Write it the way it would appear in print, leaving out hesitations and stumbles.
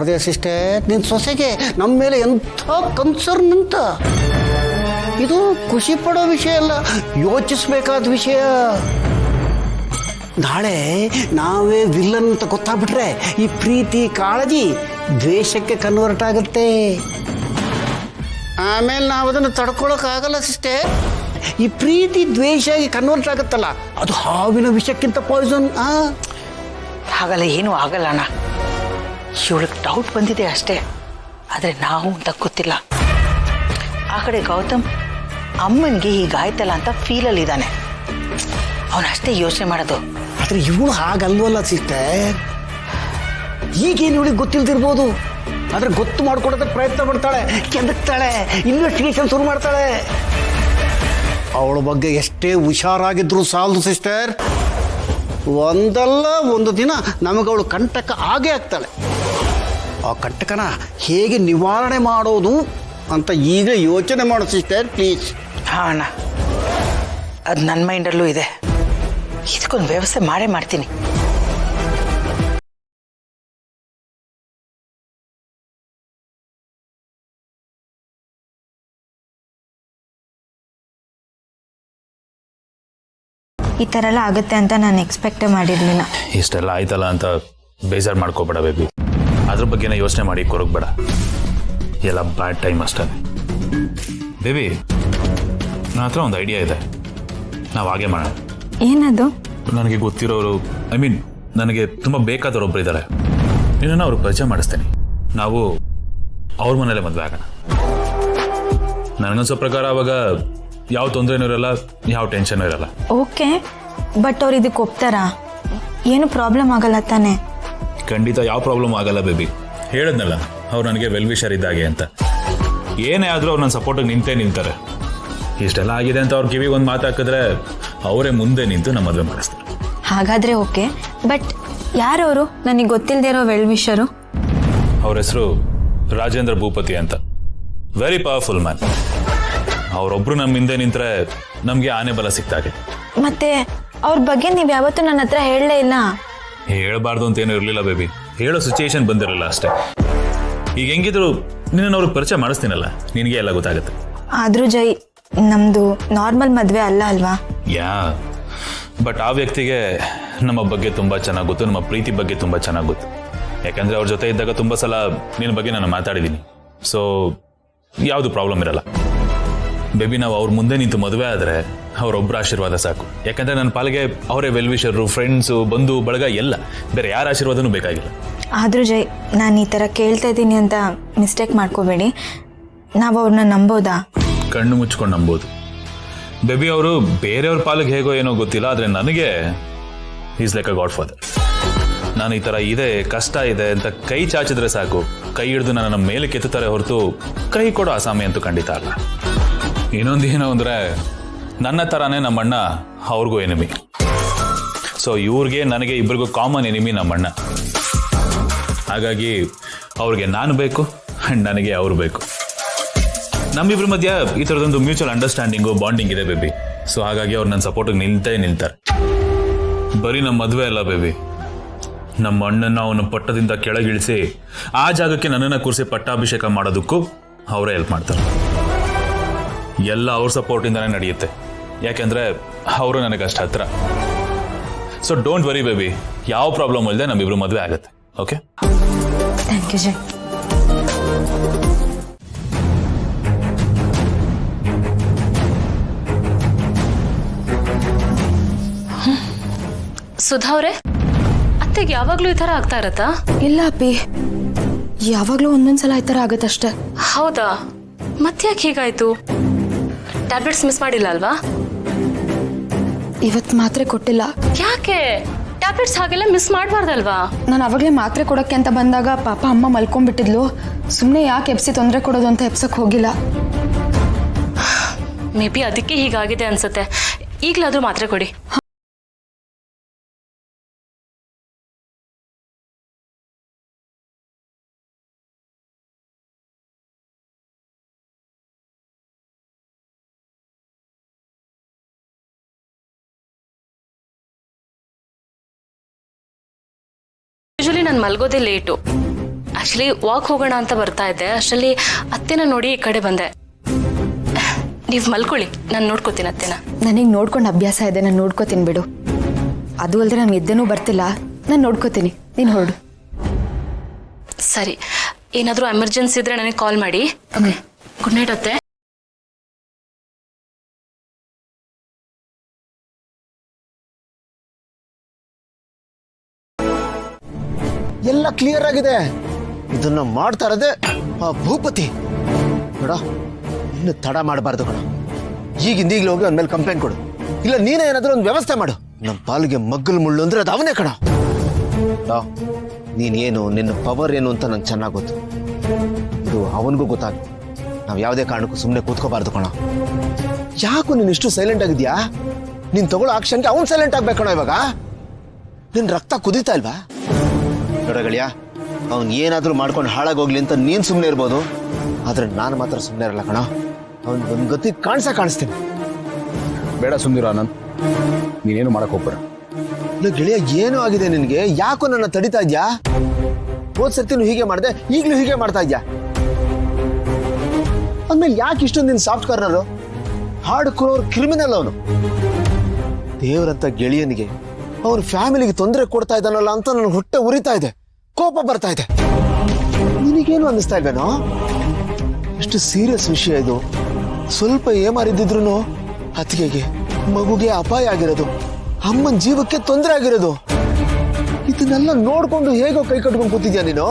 ನೋಡಿದೆ ಸಿಸ್ಟರ್, ನಿನ್ನ ಸೊಸೆಗೆ ನಮ್ಮ ಮೇಲೆ ಎಂಥ ಕನ್ಸರ್ನ್ ಅಂತ. ಇದು ಖುಷಿ ಪಡೋ ವಿಷಯ ಅಲ್ಲ, ಯೋಚಿಸ್ಬೇಕಾದ ವಿಷಯ. ನಾಳೆ ನಾವೇ ವಿಲ್ಲನ್ ಅಂತ ಗೊತ್ತಾಗ್ಬಿಟ್ರೆ ಈ ಪ್ರೀತಿ ಕಾಳಜಿ ದ್ವೇಷಕ್ಕೆ ಕನ್ವರ್ಟ್ ಆಗುತ್ತೆ. ಆಮೇಲೆ ನಾವು ಅದನ್ನು ತಡ್ಕೊಳಕ್ಕಾಗಲ್ಲ ಸಿಸ್ಟರ್. ಈ ಪ್ರೀತಿ ದ್ವೇಷ ಕನ್ವರ್ಟ್ ಆಗುತ್ತಲ್ಲ, ಅದು ಹಾವಿನ ವಿಷಕ್ಕಿಂತ ಪಾಯ್ಸನ್. ಹಾಗಲ್ಲ, ಏನೂ ಆಗಲ್ಲ ಅಣ್ಣ. ಇವಳಿಗೆ ಡೌಟ್ ಬಂದಿದೆ ಅಷ್ಟೇ, ಆದರೆ ನಾವು ಅಂತ ಗೊತ್ತಿಲ್ಲ. ಆ ಕಡೆ ಗೌತಮ್ ಅಮ್ಮನಿಗೆ ಹೀಗಾಯ್ತಲ್ಲ ಅಂತ ಫೀಲಲ್ಲಿದ್ದಾನೆ. ಅವನಷ್ಟೇ ಯೋಚನೆ ಮಾಡೋದು. ಆದರೆ ಇವಳು ಹಾಗಲ್ವಲ್ಲ ಸಿಸ್ಟರ್. ಈಗೇನು ಇವಳಿಗೆ ಗೊತ್ತಿಲ್ದಿರ್ಬೋದು, ಆದರೆ ಗೊತ್ತು ಮಾಡ್ಕೊಡೋದಕ್ಕೆ ಪ್ರಯತ್ನ ಪಡ್ತಾಳೆ, ಕೆದಕ್ತಾಳೆ, ಇನ್ವೆಸ್ಟಿಗೇಷನ್ ಶುರು ಮಾಡ್ತಾಳೆ. ಅವಳ ಬಗ್ಗೆ ಎಷ್ಟೇ ಹುಷಾರಾಗಿದ್ರು ಸಾಲದು ಸಿಸ್ಟರ್, ಒಂದಲ್ಲ ಒಂದು ದಿನ ನಮಗವಳು ಕಂಟಕ ಆಗೇ ಆಗ್ತಾಳೆ. ಆ ಕಂಟಕನ ಹೇಗೆ ನಿವಾರಣೆ ಮಾಡೋದು ಅಂತ ಈಗ ಯೋಚನೆ ಮಾಡು ಸಿಸ್ಟರ್, ಪ್ಲೀಸ್. ಹಾಂ ಅಣ್ಣ, ಅದು ನನ್ನ ಮೈಂಡಲ್ಲೂ ಇದೆ. ಇದಕ್ಕೊಂದು ವ್ಯವಸ್ಥೆ ಮಾಡೇ ಮಾಡ್ತೀನಿ. ಈ ಥರ ಎಲ್ಲ ಆಗುತ್ತೆ ಅಂತ ನಾನು ಎಕ್ಸ್ಪೆಕ್ಟೇ ಮಾಡಿರಲಿಲ್ಲ. ಇಷ್ಟೆಲ್ಲ ಆಯ್ತಲ್ಲ ಅಂತ ಬೇಜಾರು ಮಾಡ್ಕೋಬೇಡ ಬೇಬಿ. ಅದ್ರ ಬಗ್ಗೆನೇ ಯೋಚನೆ ಮಾಡಿ ಕೊರಗಬೇಡ. ಎಲ್ಲ ಬ್ಯಾಡ್ ಟೈಮ್ ಅಷ್ಟೇ. ಬೇಬಿ, ನನ್ನ ಹತ್ರ ಒಂದು ಐಡಿಯಾ ಇದೆ, ನಾವು ಹಾಗೆ ಮಾಡೋಣ. ಏನದು? ನನಗೆ ಗೊತ್ತಿರೋರು, ನನಗೆ ತುಂಬ ಬೇಕಾದವರು ಒಬ್ರು ಇದ್ದಾರೆ. ನಿನ್ನನ್ನು ಅವ್ರಿಗೆ ಪರಿಚಯ ಮಾಡಿಸ್ತೇನೆ. ನಾವು ಅವ್ರ ಮನೇಲೆ ಮದುವೆ ಆಗೋಣ. ನನಗನ್ಸೋ ಪ್ರಕಾರ ಅವಾಗ ಯಾವ ತೊಂದರೆನೂ ಇರಲ್ಲ, ಯಾವ ಟೆನ್ಷನೂ ಇರಲ್ಲ. ಓಕೆ, ಬಟ್ ಅವ್ರು ಇದಕ್ಕೆ ಒಪ್ತಾರಾ? ಏನು ಪ್ರಾಬ್ಲಮ್ ಆಗಲ್ಲ ತಾನೆ? ಖಂಡಿತ ಯಾವ ಪ್ರಾಬ್ಲಮ್ ಆಗಲ್ಲ ಬೇಬಿ. ಹೇಳಿದ್ನಲ್ಲ, ಅವ್ರು ನನಗೆ ವೆಲ್ ವಿಷರ್ ಇದ್ದಾಗೆ ಅಂತ. ಏನೇ ಆದರೂ ಅವ್ರು ನನ್ನ ಸಪೋರ್ಟಿಗೆ ನಿಂತೇ ನಿಂತಾರೆ. ಇಷ್ಟೆಲ್ಲ ಆಗಿದೆ ಅಂತ ಅವ್ರ ಕಿವಿಗೆ ಒಂದು ಮಾತು ಹಾಕಿದ್ರೆ ಅವರೇ ಮುಂದೆ ನಿಂತು ನಮ್ಮ ಮದುವೆ ಮಾಡಿಸ್ತಾರೆ. ಹಾಗಾದರೆ ಓಕೆ, ಬಟ್ ಯಾರವರು? ನನಗೆ ಗೊತ್ತಿಲ್ಲದೆ ಇರೋ ವೆಲ್ ವಿಷರು. ಅವ್ರ ಹೆಸರು ರಾಜೇಂದ್ರ ಭೂಪತಿ ಅಂತ. Very powerful man. ಅವರೊಬ್ರು ನಮ್ಮ ಹಿಂದೆ ನಿಂತರೆ ನಮಗೆ ಆನೆ ಬಲ ಸಿಕ್ತಾಗೆ. ಮತ್ತೆ ಅವ್ರ ಬಗ್ಗೆ ನೀವು ಯಾವತ್ತೂ ನನ್ನ ಹತ್ರ ಹೇಳಲೇ ಇಲ್ಲ. ಹೇಳಬಾರ್ದು ಅಂತ ಏನೂ ಇರಲಿಲ್ಲ ಬೇಬಿ, ಹೇಳೋ ಸಿಚುಯೇಷನ್ ಬಂದಿರಲಿಲ್ಲ ಅಷ್ಟೇ. ಈಗ ಹೆಂಗಿದ್ರು ನಿನ್ನ ಅವ್ರಿಗೆ ಪರಿಚಯ ಮಾಡಿಸ್ತೀನಲ್ಲ, ನಿನಗೆ ಎಲ್ಲ ಗೊತ್ತಾಗುತ್ತೆ. ಆದರೂ ಜೈ, ನಮ್ಮದು ನಾರ್ಮಲ್ ಮದುವೆ ಅಲ್ಲ ಅಲ್ವಾ? ಯಾ, ಬಟ್ ಆ ವ್ಯಕ್ತಿಗೆ ನಮ್ಮ ಬಗ್ಗೆ ತುಂಬ ಚೆನ್ನಾಗಿ ಗೊತ್ತು, ನಮ್ಮ ಪ್ರೀತಿ ಬಗ್ಗೆ ತುಂಬ ಚೆನ್ನಾಗಿ ಗೊತ್ತು. ಯಾಕಂದರೆ ಅವ್ರ ಜೊತೆ ಇದ್ದಾಗ ತುಂಬ ಸಲ ನಿನ್ನ ಬಗ್ಗೆ ನಾನು ಮಾತಾಡಿದ್ದೀನಿ. ಸೊ ಯಾವುದು ಪ್ರಾಬ್ಲಮ್ ಇರಲ್ಲ ಬೇಬಿ. ನಾವು ಅವ್ರ ಮುಂದೆ ನಿಂತು ಮದುವೆ ಆದರೆ ಅವರೊಬ್ಬರ ಆಶೀರ್ವಾದ ಸಾಕು. ಯಾಕಂದರೆ ನನ್ನ ಪಾಲಿಗೆ ಅವರೇ ವೆಲ್ ವಿಷರು, ಫ್ರೆಂಡ್ಸು, ಬಂಧು ಬಳಗ ಎಲ್ಲ. ಬೇರೆ ಯಾರ ಆಶೀರ್ವಾದನೂ ಬೇಕಾಗಿಲ್ಲ. ಆದರೂ ಜೈ, ನಾನು ಈ ಥರ ಕೇಳ್ತಾ ಇದ್ದೀನಿ ಅಂತ ಮಿಸ್ಟೇಕ್ ಮಾಡ್ಕೋಬೇಡಿ. ನಾವು ಅವ್ರನ್ನ ನಂಬೋದಾ? ಕಣ್ಣು ಮುಚ್ಕೊಂಡು ನಂಬೋದು ಬೇಬಿ. ಅವರು ಬೇರೆಯವ್ರ ಪಾಲಿಗೆ ಹೇಗೋ ಏನೋ ಗೊತ್ತಿಲ್ಲ, ಆದರೆ ನನಗೆ is like a god father. ನಾನು ಈ ಥರ ಇದೆ, ಕಷ್ಟ ಇದೆ ಅಂತ ಕೈ ಚಾಚಿದ್ರೆ ಸಾಕು, ಕೈ ಹಿಡಿದು ನನ್ನ ಮೇಲೆ ಕೆತ್ತುತ್ತಾರೆ ಹೊರತು ಕೈ ಕೊಡೋ ಅಸಾಮಿ ಅಂತೂ ಖಂಡಿತ ಅಲ್ಲ. ಇನ್ನೊಂದು ಏನೋ ಅಂದರೆ, ನನ್ನ ಥರನೇ ನಮ್ಮಣ್ಣ ಅವ್ರಿಗೂ ಎನಿಮಿ. ಸೊ ಇವ್ರಿಗೆ ನನಗೆ ಇಬ್ಬರಿಗೂ ಕಾಮನ್ ಎನಿಮಿ ನಮ್ಮಣ್ಣ. ಹಾಗಾಗಿ ಅವ್ರಿಗೆ ನಾನು ಬೇಕು ಆ್ಯಂಡ್ ನನಗೆ ಅವ್ರು ಬೇಕು. ನಮ್ಮಿಬ್ಬರ ಮಧ್ಯ ಈ ಥರದೊಂದು ಮ್ಯೂಚುವಲ್ ಅಂಡರ್ಸ್ಟ್ಯಾಂಡಿಂಗು, ಬಾಂಡಿಂಗ್ ಇದೆ ಬೇಬಿ. ಸೊ ಹಾಗಾಗಿ ಅವ್ರು ನನ್ನ ಸಪೋರ್ಟಿಗೆ ನಿಲ್ತಾರೆ. ಬರೀ ನಮ್ಮ ಮದುವೆ ಅಲ್ಲ ಬೇಬಿ, ನಮ್ಮ ಅಣ್ಣನ ಅವನ ಪಟ್ಟದಿಂದ ಕೆಳಗಿಳಿಸಿ ಆ ಜಾಗಕ್ಕೆ ನನ್ನನ್ನು ಕೂರಿಸಿ ಪಟ್ಟಾಭಿಷೇಕ ಮಾಡೋದಕ್ಕೂ ಅವರೇ ಹೆಲ್ಪ್ ಮಾಡ್ತಾರೆ. ಎಲ್ಲ ಅವ್ರ ಸಪೋರ್ಟಿಂದಾನೇ ನಡೆಯುತ್ತೆ. ಯಾಕೆಂದರೆ ಅವರು ನನಗೆ ಅಷ್ಟು ಹತ್ರ. ಸೊ ಡೋಂಟ್ ವರಿ ಬೇಬಿ, ಯಾವ ಪ್ರಾಬ್ಲಮ್ ಇಲ್ಲದೆ ನಮ್ಮಿಬ್ರು ಮದುವೆ ಆಗುತ್ತೆ. ಓಕೆ, ಥ್ಯಾಂಕ್ ಯು ಜೈ. ಸುಧಾ ಅವರೇ, ಅತ್ತೆಗೆ ಯಾವಾಗ್ಲೂ ಈ ತರ ಆಗ್ತಾ ಇರತ್ತಾ? ಇಲ್ಲ ಅಪ್ಪಿ, ಯಾವಾಗ್ಲೂ ಒಂದೊಂದ್ಸಲ ಈ ತರ ಆಗತ್ತಷ್ಟೇ. ಹೌದಾ? ಮತ್ತ್ಯಾಕೆ ಹೀಗಾಯ್ತು? ಟ್ಯಾಬ್ಲೆಟ್ಸ್ ಮಿಸ್ ಮಾಡಿಲ್ಲ ಅಲ್ವಾ? ಇವತ್ ಮಾತ್ರೆ ಕೊಟ್ಟಿಲ್ಲ. ಯಾಕೆ? ಟ್ಯಾಬ್ಲೆಟ್ಸ್ ಹಾಗೆಲ್ಲ ಮಿಸ್ ಮಾಡಬಾರ್ದಲ್ವಾ? ನಾನು ಅವಾಗಲೇ ಮಾತ್ರೆ ಕೊಡಕ್ಕೆ ಅಂತ ಬಂದಾಗ ಪಾಪ ಅಮ್ಮ ಮಲ್ಕೊಂಡ್ಬಿಟ್ಟಿದ್ಲು. ಸುಮ್ಮನೆ ಯಾಕೆ ಎಪ್ಸಿ ತೊಂದರೆ ಕೊಡೋದು ಅಂತ ಎಪ್ಸಕ್ ಹೋಗಿಲ್ಲ. ಮೇ ಬಿ ಅದಕ್ಕೆ ಹೀಗಾಗಿದೆ ಅನ್ಸುತ್ತೆ. ಈಗಲಾದ್ರೂ ಮಾತ್ರೆ ಕೊಡಿ. ಯೂಶಲಿ ನಾನು ಮಲ್ಗೋದೇ ಲೇಟು. ಆಕ್ಚುಲಿ ವಾಕ್ ಹೋಗೋಣ ಅಂತ ಬರ್ತಾ ಇದ್ದೆ, ಅಷ್ಟರಲ್ಲಿ ಅತ್ತೆನ ನೋಡಿ ಈ ಕಡೆ ಬಂದೆ. ನೀವು ಮಲ್ಕೊಳ್ಳಿ, ನಾನು ನೋಡ್ಕೋತೀನಿ ಅತ್ತೆನ. ನನಗೆ ನೋಡ್ಕೊಂಡು ಅಭ್ಯಾಸ ಇದೆ, ನಾನು ನೋಡ್ಕೋತೀನಿ ಬಿಡು. ಅದು ಅಲ್ಲದೆ ನಾನು ಎದ್ದೇನೂ ಬರ್ತಿಲ್ಲ, ನಾನು ನೋಡ್ಕೋತೀನಿ, ನೀನು ಹೊರಡು. ಸರಿ, ಏನಾದರೂ ಎಮರ್ಜೆನ್ಸಿ ಇದ್ರೆ ನನಗೆ ಕಾಲ್ ಮಾಡಿ. ಓಕೆ, ಗುಡ್ ನೈಟ್ ಅತ್ತೆ. ಎಲ್ಲ ಕ್ಲಿಯರ್ ಆಗಿದೆ. ಇದನ್ನ ಮಾಡ್ತಾ ಇರೋದೇ ಆ ಭೂಪತಿ. ನೋಡ, ಇನ್ನು ತಡ ಮಾಡಬಾರ್ದು ಕಣ. ಈಗಿಂದ ಈಗಲೇ ಹೋಗಿ ಅಂದ್ಮೇಲೆ ಕಂಪ್ಲೇಂಟ್ ಕೊಡು, ಇಲ್ಲ ನೀನೇ ಏನಾದ್ರೂ ಒಂದು ವ್ಯವಸ್ಥೆ ಮಾಡು. ನಮ್ಮ ಪಾಲಿಗೆ ಮಗ್ಗಲ್ ಮುಳ್ಳು ಅಂದ್ರೆ ಅದು ಅವನೇ ಕಣ. ನೀನೇನು, ನಿನ್ನ ಪವರ್ ಏನು ಅಂತ ನಂಗೆ ಚೆನ್ನಾಗಿ ಗೊತ್ತು. ಇದು ಅವನಿಗೂ ಗೊತ್ತಾಗ. ನಾವು ಯಾವುದೇ ಕಾರಣಕ್ಕೂ ಸುಮ್ಮನೆ ಕೂತ್ಕೋಬಾರ್ದು ಕಣ. ಯಾಕೋ ನೀನು ಇಷ್ಟು ಸೈಲೆಂಟ್ ಆಗಿದ್ಯಾ? ನೀನ್ ತಗೊಳ್ಳೋ ಆಕ್ಷನ್ಗೆ ಅವ್ನು ಸೈಲೆಂಟ್ ಆಗ್ಬೇಕಣ. ಇವಾಗ ನಿನ್ ರಕ್ತ ಕುದೀತಾ ಇಲ್ವಾ? ನೋಡಗಳಿಯಾ, ಅವ್ನು ಏನಾದ್ರೂ ಮಾಡ್ಕೊಂಡು ಹಾಳಾಗೋಗ್ಲಿ ಅಂತ ನೀನ್ ಸುಮ್ಮನೆ ಇರ್ಬೋದು, ಆದ್ರೆ ನಾನು ಮಾತ್ರ ಸುಮ್ಮನೆ ಇರಲ್ಲ ಕಣ. ಅವ್ನ್ ಒಂದ್ ಗತಿ ಕಾಣಿಸ್ತೀನಿ. ಬೇಡ ಸುಂದರ ಆನಂದ್, ನೀನೇನು ಮಾಡಕ್ ಹೋಗ್ಬೇಡ. ಗೆಳೆಯ, ಏನೂ ಆಗಿದೆ ನಿನ್ಗೆ? ಯಾಕೋ ನನ್ನ ತಡಿತಾ ಇದ್ಯಾ? ಹೋದ್ ಸರ್ತಿನೂ ಹೀಗೆ ಮಾಡಿದೆ, ಈಗ್ಲೂ ಹೀಗೆ ಮಾಡ್ತಾ ಇದ್ಯಾ? ಅಂದ್ಮೇಲೆ ಯಾಕೆ ಇಷ್ಟೊಂದು ನಿನ್ soft corner? Hard core criminal ಅವನು. ದೇವರಂತ ಗೆಳೆಯನಿಗೆ ಅವ್ರ ಫ್ಯಾಮಿಲಿಗೆ ತೊಂದರೆ ಕೊಡ್ತಾ ಇದ್ದಾನಲ್ಲ ಅಂತ ನನ್ನ ಹೊಟ್ಟೆ ಉರಿತಾ ಇದೆ, ಕೋಪ ಬರ್ತಾ ಇದೆ. ನಿನಗೇನು ಅನ್ನಿಸ್ತಾ ಇಲ್ವೇನೋ? ಎಷ್ಟು ಸೀರಿಯಸ್ ವಿಷಯ ಇದು. ಸ್ವಲ್ಪ ಏಮಾರಿದ್ದಿದ್ರು ಅತ್ತಿಗೆಗೆ, ಮಗುಗೆ ಅಪಾಯ ಆಗಿರೋದು, ಅಮ್ಮನ ಜೀವಕ್ಕೆ ತೊಂದರೆ ಆಗಿರೋದು. ಇದನ್ನೆಲ್ಲ ನೋಡ್ಕೊಂಡು ಹೇಗೋ ಕೈ ಕಟ್ಕೊಂಡು ಕೂತಿದ್ಯಾ ನೀನು?